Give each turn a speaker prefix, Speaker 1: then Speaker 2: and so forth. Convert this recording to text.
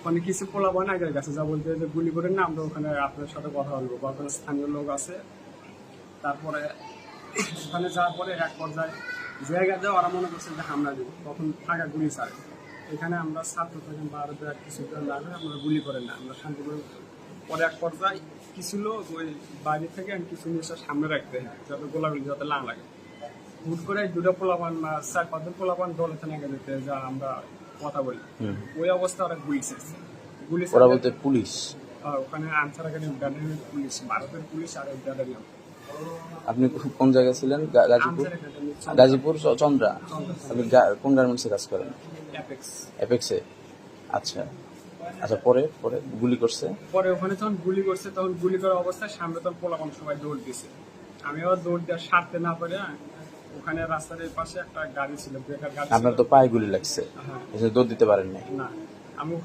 Speaker 1: মানে কিছু পোলাপান আগের কাছে যা বলতে যে গুলি করেন না, আমরা ওখানে আপনার সাথে কথা বলবো বা ওখানে স্থানীয় লোক আছে। তারপরে ওখানে যাওয়ার পরে এক পর্যায়ে জায়গাতে ওরা মনে করছে যে হামলা দিব, তখন ফাঁকা গুলি ছাড়ে। এখানে আমরা ছাত্র থাকেন বা আরো কিছু না হয় আমরা গুলি করেন না, আমরা শান্তি করে। পরে এক পর্যায়ে কিছু লোক ওই বাইরে থেকে আমি কিছু জিনিসটা সামনে রাখতে হয় যাতে গোলাগুলি যাতে না লাগে। হুট করে দুটো পোলাপান বা 4-5 পোলাপান দলে থেকে যেতে যা আমরা কথা বলি, ওই অবস্থা ওরা গুলি ছেড়েছে। গুলি
Speaker 2: ওরা বলতে পুলিশ?
Speaker 1: ওখানে আনসার একাডেমি ব্যাটালিয়ন পুলিশ, ভারতের পুলিশ আর ব্যাটালিয়ন।
Speaker 2: আপনি কোন জায়গায় ছিলেন? গাজীপুর? গাজীপুর চন্দ্রা। আপনি কোন গার্মেন্টসে কাজ করেন? অ্যাপেক্সে। আচ্ছা আচ্ছা, পরে পরে গুলি করছে?
Speaker 1: পরে ওখানে যখন গুলি করছে তখন গুলি করা অবস্থায় সামনে তখন পোলাপান সবাই দৌড় দিছে। আমি আবার দৌড় দেওয়ার সারতে না পারে ওখানে রাস্তার পাশে একটা গাড়ি ছিল, ব্রেকার গাড়ি।
Speaker 2: আপনার তো পায়ে গুলি লাগছে, দৌড় দিতে পারেন নাই?
Speaker 1: না।